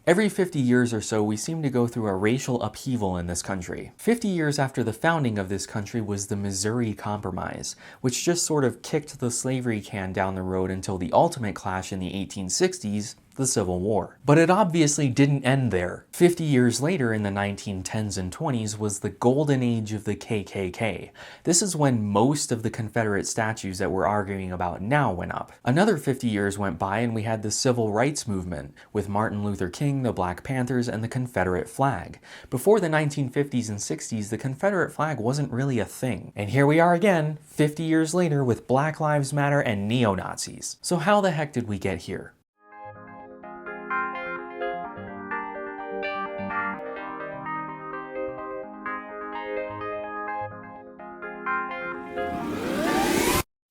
Every 50 years or so, we seem to go through a racial upheaval in this country. 50 years after the founding of this country was the Missouri Compromise, which just sort of kicked the slavery can down the road until the ultimate clash in the 1860s, the Civil War. But it obviously didn't end there. 50 years later, in the 1910s and 20s, was the golden age of the KKK. This is when most of the Confederate statues that we're arguing about now went up. Another 50 years went by and we had the Civil Rights Movement, with Martin Luther King, the Black Panthers, and the Confederate flag. Before the 1950s and 60s, the Confederate flag wasn't really a thing. And here we are again, 50 years later, with Black Lives Matter and neo-Nazis. So how the heck did we get here?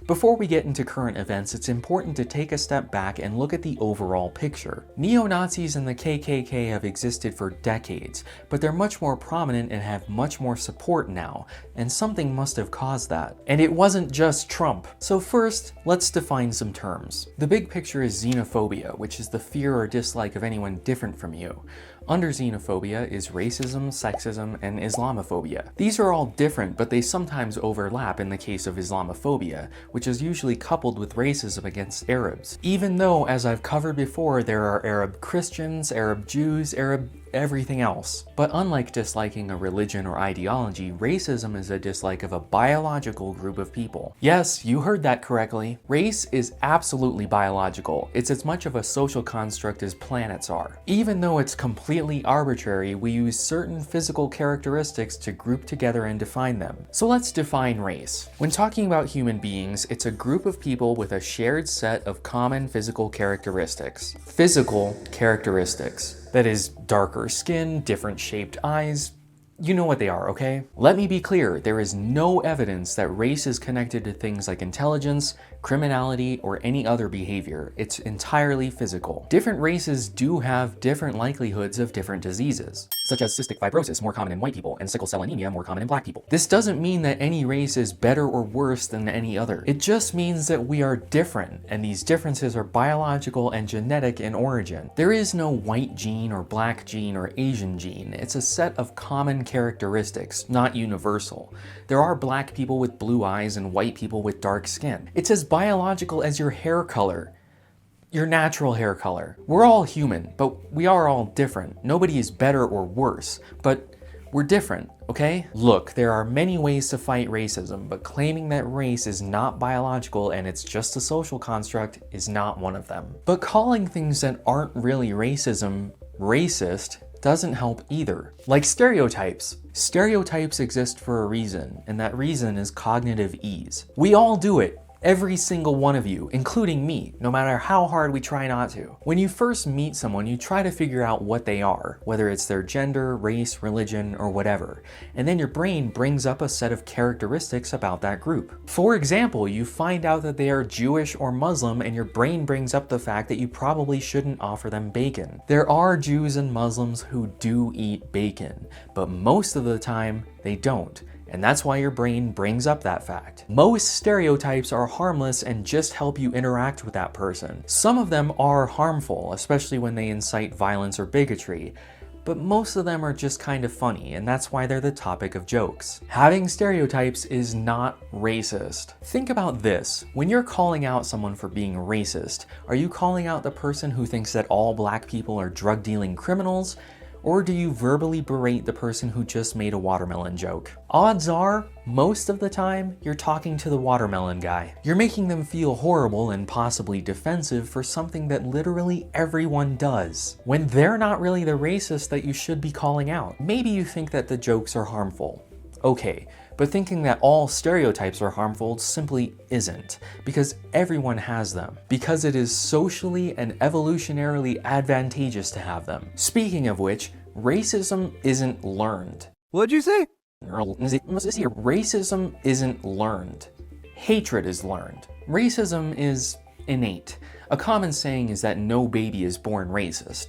Before we get into current events, it's important to take a step back and look at the overall picture. Neo-Nazis and the KKK have existed for decades, but they're much more prominent and have much more support now, and something must have caused that. And it wasn't just Trump. So first, let's define some terms. The big picture is xenophobia, which is the fear or dislike of anyone different from you. Under xenophobia is racism, sexism, and Islamophobia. These are all different, but they sometimes overlap in the case of Islamophobia, which is usually coupled with racism against Arabs. Even though, as I've covered before, there are Arab Christians, Arab Jews, Arab everything else. But unlike disliking a religion or ideology, racism is a dislike of a biological group of people. Yes, you heard that correctly. Race is absolutely biological. It's as much of a social construct as planets are. Even though it's completely arbitrary, we use certain physical characteristics to group together and define them. So let's define race. When talking about human beings, it's a group of people with a shared set of common physical characteristics. Physical characteristics. That is, darker skin, different shaped eyes. You know what they are, okay? Let me be clear, there is no evidence that race is connected to things like intelligence, criminality, or any other behavior. It's entirely physical. Different races do have different likelihoods of different diseases, such as cystic fibrosis, more common in white people, and sickle cell anemia, more common in black people. This doesn't mean that any race is better or worse than any other. It just means that we are different, and these differences are biological and genetic in origin. There is no white gene or black gene or Asian gene. It's a set of common characteristics, not universal. There are black people with blue eyes and white people with dark skin. It's as biological as your hair color, your natural hair color. We're all human, but we are all different. Nobody is better or worse, but we're different, okay? Look, there are many ways to fight racism, but claiming that race is not biological and it's just a social construct is not one of them. But calling things that aren't really racism racist doesn't help either. Like stereotypes. Stereotypes exist for a reason, and that reason is cognitive ease. We all do it. Every single one of you, including me, no matter how hard we try not to. When you first meet someone, you try to figure out what they are, whether it's their gender, race, religion, or whatever. And then your brain brings up a set of characteristics about that group. For example, you find out that they are Jewish or Muslim, and your brain brings up the fact that you probably shouldn't offer them bacon. There are Jews and Muslims who do eat bacon, but most of the time, they don't. And that's why your brain brings up that fact. Most stereotypes are harmless and just help you interact with that person. Some of them are harmful, especially when they incite violence or bigotry, but most of them are just kind of funny, and that's why they're the topic of jokes. Having stereotypes is not racist. Think about this. When you're calling out someone for being racist, are you calling out the person who thinks that all black people are drug-dealing criminals? Or do you verbally berate the person who just made a watermelon joke? Odds are, most of the time, you're talking to the watermelon guy. You're making them feel horrible and possibly defensive for something that literally everyone does, when they're not really the racist that you should be calling out. Maybe you think that the jokes are harmful. Okay, but thinking that all stereotypes are harmful simply isn't, because everyone has them, because it is socially and evolutionarily advantageous to have them. Speaking of which, racism isn't learned. What'd you say? Racism isn't learned. Hatred is learned. Racism is innate. A common saying is that no baby is born racist.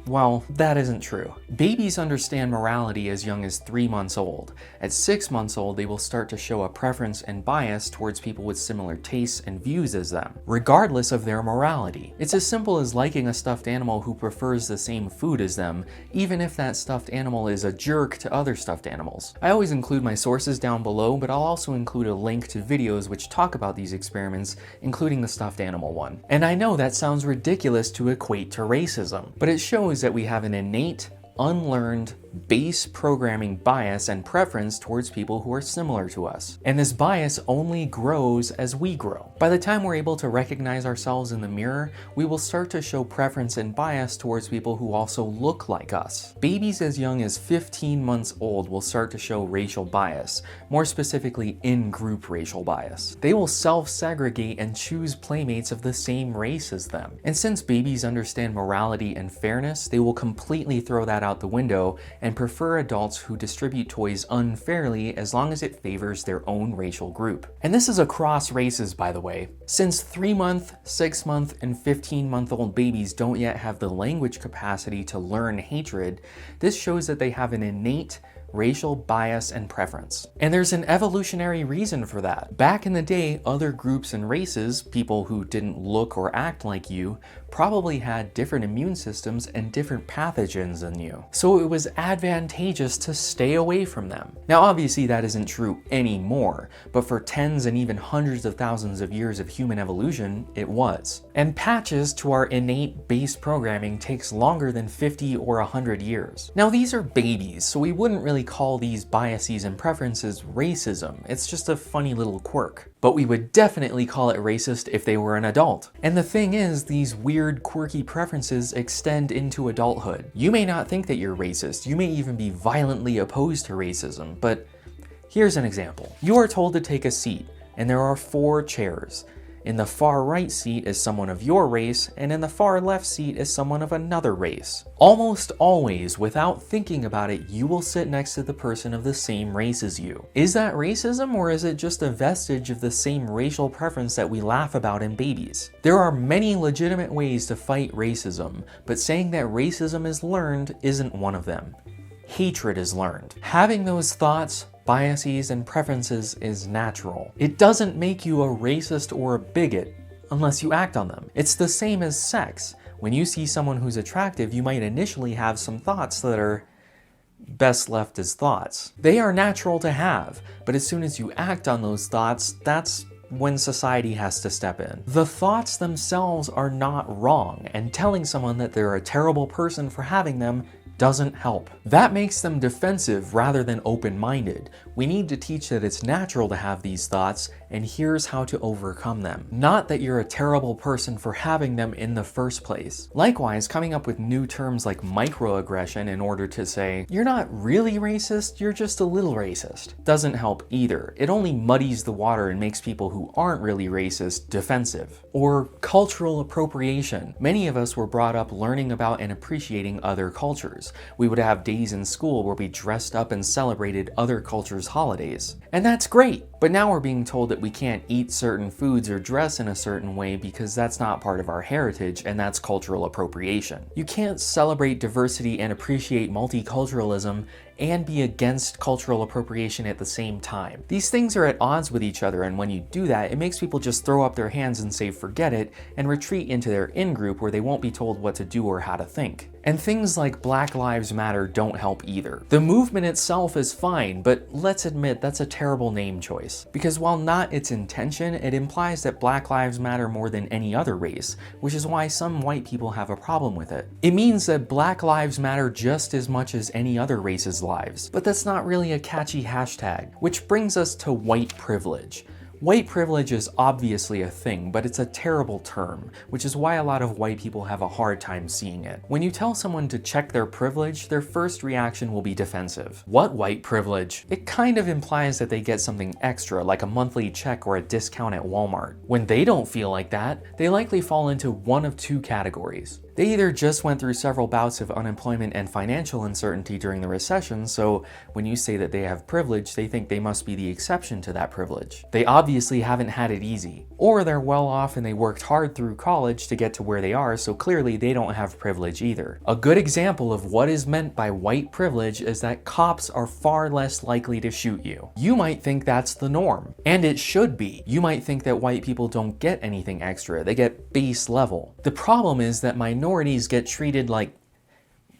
Well, that isn't true. Babies understand morality as young as 3 months old. At 6 months old, they will start to show a preference and bias towards people with similar tastes and views as them, regardless of their morality. It's as simple as liking a stuffed animal who prefers the same food as them, even if that stuffed animal is a jerk to other stuffed animals. I always include my sources down below, but I'll also include a link to videos which talk about these experiments, including the stuffed animal one. And I know that sounds ridiculous to equate to racism, but it shows that we have an innate, unlearned, base programming bias and preference towards people who are similar to us. And this bias only grows as we grow. By the time we're able to recognize ourselves in the mirror, we will start to show preference and bias towards people who also look like us. Babies as young as 15 months old will start to show racial bias, more specifically in-group racial bias. They will self-segregate and choose playmates of the same race as them. And since babies understand morality and fairness, they will completely throw that out the window and prefer adults who distribute toys unfairly as long as it favors their own racial group. And this is across races, by the way. Since 3-month, 6-month, and 15-month-old babies don't yet have the language capacity to learn hatred, this shows that they have an innate racial bias and preference. And there's an evolutionary reason for that. Back in the day, other groups and races, people who didn't look or act like you, probably had different immune systems and different pathogens than you. So it was advantageous to stay away from them. Now obviously that isn't true anymore, but for tens and even hundreds of thousands of years of human evolution, it was. And patches to our innate base programming takes longer than 50 or 100 years. Now these are babies, so we wouldn't really call these biases and preferences racism. It's just a funny little quirk. But we would definitely call it racist if they were an adult. And the thing is, these weird, quirky preferences extend into adulthood. You may not think that you're racist, you may even be violently opposed to racism, but here's an example. You are told to take a seat, and there are 4 chairs. In the far right seat is someone of your race, and in the far left seat is someone of another race. Almost always, without thinking about it, you will sit next to the person of the same race as you. Is that racism, or is it just a vestige of the same racial preference that we laugh about in babies? There are many legitimate ways to fight racism, but saying that racism is learned isn't one of them. Hatred is learned. Having those thoughts, biases, and preferences is natural. It doesn't make you a racist or a bigot unless you act on them. It's the same as sex. When you see someone who's attractive, you might initially have some thoughts that are best left as thoughts. They are natural to have, but as soon as you act on those thoughts, that's when society has to step in. The thoughts themselves are not wrong, and telling someone that they're a terrible person for having them doesn't help. That makes them defensive rather than open-minded. We need to teach that it's natural to have these thoughts, and here's how to overcome them. Not that you're a terrible person for having them in the first place. Likewise, coming up with new terms like microaggression in order to say, you're not really racist, you're just a little racist, doesn't help either. It only muddies the water and makes people who aren't really racist defensive. Or cultural appropriation. Many of us were brought up learning about and appreciating other cultures. We would have days in school where we dressed up and celebrated other cultures' holidays. And that's great, but now we're being told that we can't eat certain foods or dress in a certain way because that's not part of our heritage, and that's cultural appropriation. You can't celebrate diversity and appreciate multiculturalism and be against cultural appropriation at the same time. These things are at odds with each other, and when you do that, it makes people just throw up their hands and say forget it, and retreat into their in-group where they won't be told what to do or how to think. And things like Black Lives Matter don't help either. The movement itself is fine, but let's admit that's a terrible name choice. Because while not its intention, it implies that Black Lives matter more than any other race, which is why some white people have a problem with it. It means that Black Lives matter just as much as any other race's lives, but that's not really a catchy hashtag. Which brings us to white privilege. White privilege is obviously a thing, but it's a terrible term, which is why a lot of white people have a hard time seeing it. When you tell someone to check their privilege, their first reaction will be defensive. What white privilege? It kind of implies that they get something extra, like a monthly check or a discount at Walmart. When they don't feel like that, they likely fall into one of 2 categories. They either just went through several bouts of unemployment and financial uncertainty during the recession, so when you say that they have privilege, they think they must be the exception to that privilege. They obviously haven't had it easy. Or they're well off and they worked hard through college to get to where they are, so clearly they don't have privilege either. A good example of what is meant by white privilege is that cops are far less likely to shoot you. You might think that's the norm, and it should be. You might think that white people don't get anything extra, they get base level. The problem is that minorities get treated like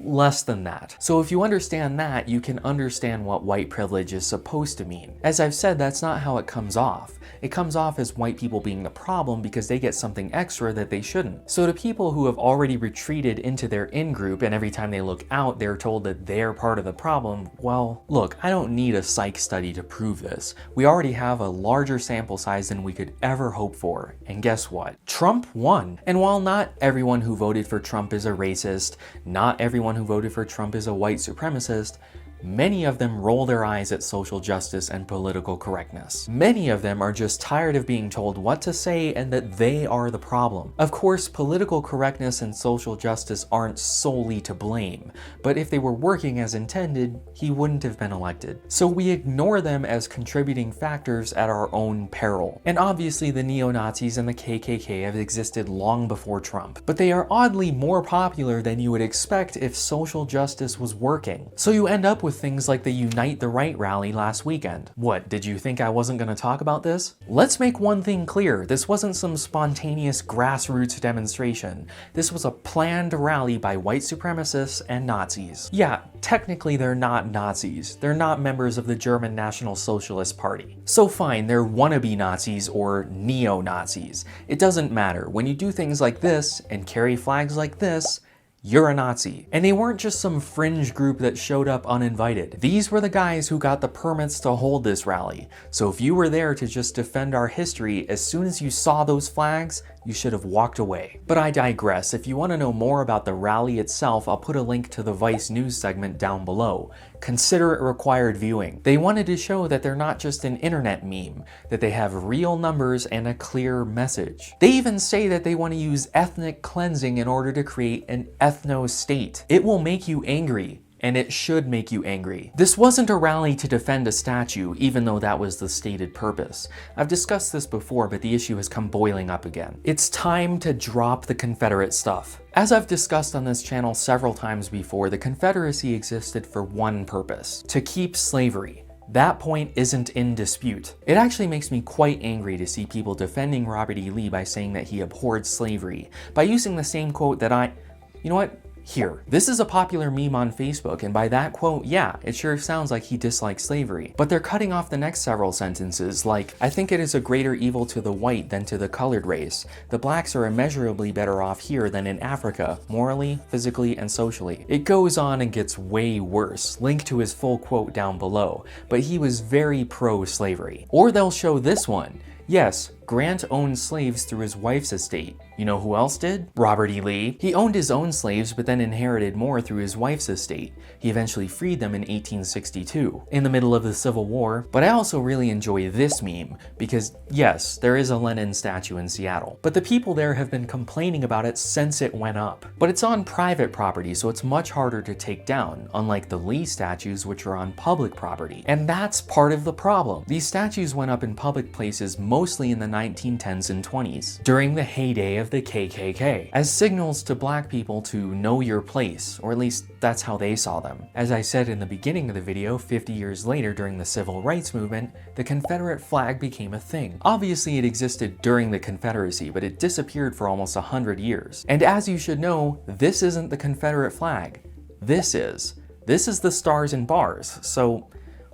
less than that. So if you understand that, you can understand what white privilege is supposed to mean. As I've said, that's not how it comes off. It comes off as white people being the problem because they get something extra that they shouldn't. So to people who have already retreated into their in-group and every time they look out, they're told that they're part of the problem, well, look, I don't need a psych study to prove this. We already have a larger sample size than we could ever hope for. And guess what? Trump won. And while not everyone who voted for Trump is a racist, not everyone who voted for Trump is a white supremacist, many of them roll their eyes at social justice and political correctness. Many of them are just tired of being told what to say and that they are the problem. Of course, political correctness and social justice aren't solely to blame, but if they were working as intended, he wouldn't have been elected. So we ignore them as contributing factors at our own peril. And obviously the neo-Nazis and the KKK have existed long before Trump, but they are oddly more popular than you would expect if social justice was working. So you end up with things like the Unite the Right rally last weekend. What, did you think I wasn't going to talk about this? Let's make one thing clear. This wasn't some spontaneous grassroots demonstration. This was a planned rally by white supremacists and Nazis. Yeah, technically they're not Nazis. They're not members of the German National Socialist Party. So fine, they're wannabe Nazis or neo-Nazis. It doesn't matter. When you do things like this and carry flags like this, you're a Nazi. And they weren't just some fringe group that showed up uninvited. These were the guys who got the permits to hold this rally. So if you were there to just defend our history, as soon as you saw those flags, you should have walked away. But I digress. If you want to know more about the rally itself, I'll put a link to the Vice News segment down below. Consider it required viewing. They wanted to show that they're not just an internet meme, that they have real numbers and a clear message. They even say that they want to use ethnic cleansing in order to create an ethno-state. It will make you angry. And it should make you angry. This wasn't a rally to defend a statue, even though that was the stated purpose. I've discussed this before, but the issue has come boiling up again. It's time to drop the Confederate stuff. As I've discussed on this channel several times before, the Confederacy existed for one purpose: to keep slavery. That point isn't in dispute. It actually makes me quite angry to see people defending Robert E. Lee by saying that he abhorred slavery, by using the same quote that you know what? Here. This is a popular meme on Facebook, and by that quote, yeah, it sure sounds like he dislikes slavery. But they're cutting off the next several sentences, like, I think it is a greater evil to the white than to the colored race. The blacks are immeasurably better off here than in Africa, morally, physically, and socially. It goes on and gets way worse. Link to his full quote down below, but he was very pro-slavery. Or they'll show this one. Yes, Grant owned slaves through his wife's estate. You know who else did? Robert E. Lee. He owned his own slaves, but then inherited more through his wife's estate. He eventually freed them in 1862, in the middle of the Civil War. But I also really enjoy this meme, because yes, there is a Lenin statue in Seattle, but the people there have been complaining about it since it went up. But it's on private property, so it's much harder to take down, unlike the Lee statues, which are on public property. And that's part of the problem. These statues went up in public places mostly in the 1910s and 20s, during the heyday of the KKK, as signals to black people to know your place, or at least that's how they saw them. As I said in the beginning of the video, 50 years later during the Civil Rights Movement, the Confederate flag became a thing. Obviously it existed during the Confederacy, but it disappeared for almost 100 years. And as you should know, this isn't the Confederate flag. This is. This is the stars and bars, so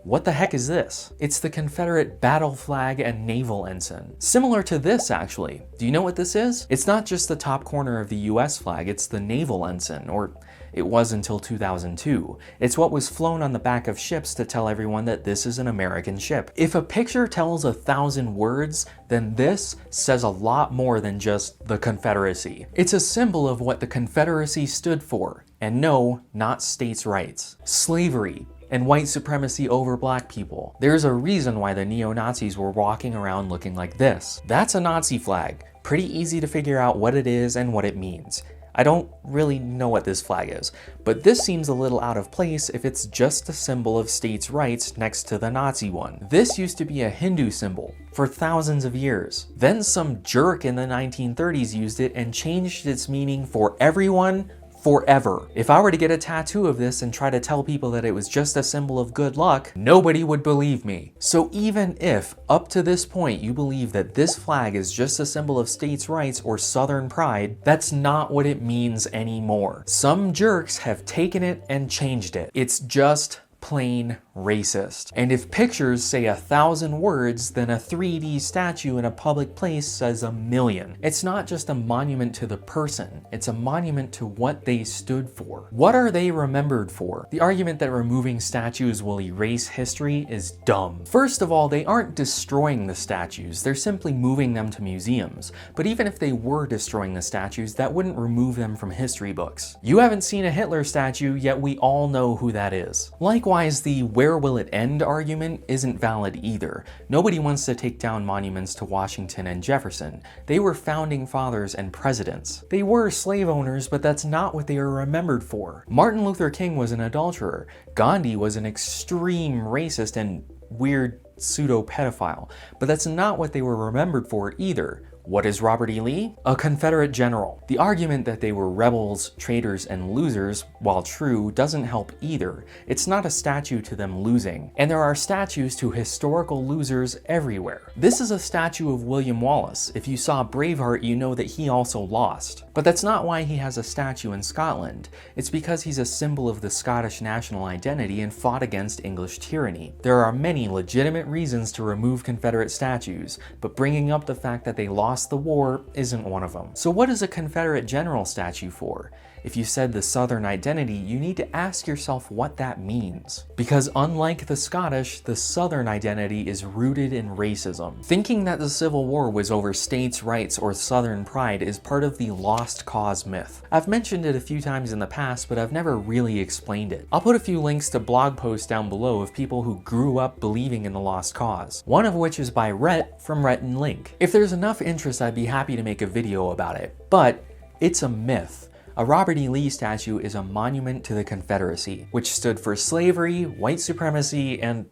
what the heck is this? It's the Confederate battle flag and naval ensign. Similar to this, actually. Do you know what this is? It's not just the top corner of the US flag, it's the naval ensign, or it was until 2002. It's what was flown on the back of ships to tell everyone that this is an American ship. If a picture tells 1,000 words, then this says a lot more than just the Confederacy. It's a symbol of what the Confederacy stood for, and no, not states' rights. Slavery and white supremacy over black people. There's a reason why the neo-Nazis were walking around looking like this. That's a Nazi flag. Pretty easy to figure out what it is and what it means. I don't really know what this flag is, but this seems a little out of place if it's just a symbol of states' rights next to the Nazi one. This used to be a Hindu symbol for thousands of years. Then some jerk in the 1930s used it and changed its meaning for everyone forever. If I were to get a tattoo of this and try to tell people that it was just a symbol of good luck, nobody would believe me. So even if, up to this point, you believe that this flag is just a symbol of states' rights or Southern pride, that's not what it means anymore. Some jerks have taken it and changed it. It's just plain racist. And if pictures say 1,000 words, then a 3D statue in a public place says 1,000,000. It's not just a monument to the person, it's a monument to what they stood for. What are they remembered for? The argument that removing statues will erase history is dumb. First of all, they aren't destroying the statues, they're simply moving them to museums. But even if they were destroying the statues, that wouldn't remove them from history books. You haven't seen a Hitler statue, yet we all know who that is. Likewise, the where will it end argument isn't valid either. Nobody wants to take down monuments to Washington and Jefferson. They were founding fathers and presidents. They were slave owners, but that's not what they are remembered for. Martin Luther King was an adulterer. Gandhi was an extreme racist and weird pseudo-pedophile, but that's not what they were remembered for either. What is Robert E. Lee? A Confederate general. The argument that they were rebels, traitors, and losers, while true, doesn't help either. It's not a statue to them losing. And there are statues to historical losers everywhere. This is a statue of William Wallace. If you saw Braveheart, you know that he also lost. But that's not why he has a statue in Scotland. It's because he's a symbol of the Scottish national identity and fought against English tyranny. There are many legitimate reasons to remove Confederate statues, but bringing up the fact that they lost the war isn't one of them. So what is a Confederate general statue for? If you said the Southern identity, you need to ask yourself what that means. Because unlike the Scottish, the Southern identity is rooted in racism. Thinking that the Civil War was over states' rights or Southern pride is part of the lost cause myth. I've mentioned it a few times in the past, but I've never really explained it. I'll put a few links to blog posts down below of people who grew up believing in the lost cause. One of which is by Rhett from Rhett and Link. If there's enough interest, I'd be happy to make a video about it, but it's a myth. A Robert E. Lee statue is a monument to the Confederacy, which stood for slavery, white supremacy, and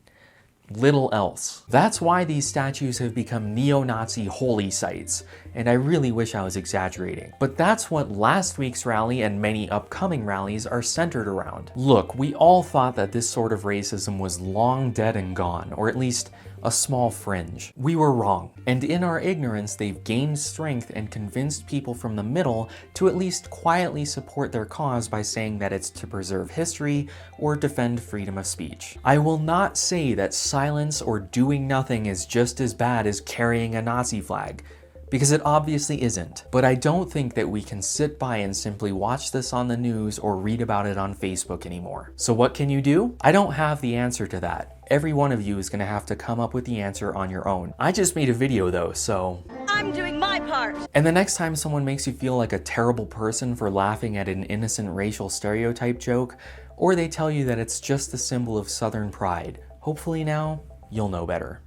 little else. That's why these statues have become neo-Nazi holy sites, and I really wish I was exaggerating. But that's what last week's rally and many upcoming rallies are centered around. Look, we all thought that this sort of racism was long dead and gone, or at least a small fringe. We were wrong, and in our ignorance they've gained strength and convinced people from the middle to at least quietly support their cause by saying that it's to preserve history or defend freedom of speech. I will not say that silence or doing nothing is just as bad as carrying a Nazi flag, because it obviously isn't. But I don't think that we can sit by and simply watch this on the news or read about it on Facebook anymore. So what can you do? I don't have the answer to that. Every one of you is gonna have to come up with the answer on your own. I just made a video though, so I'm doing my part. And the next time someone makes you feel like a terrible person for laughing at an innocent racial stereotype joke, or they tell you that it's just a symbol of Southern pride, hopefully now you'll know better.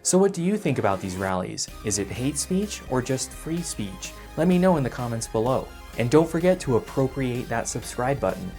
So what do you think about these rallies? Is it hate speech or just free speech? Let me know in the comments below. And don't forget to appropriate that subscribe button.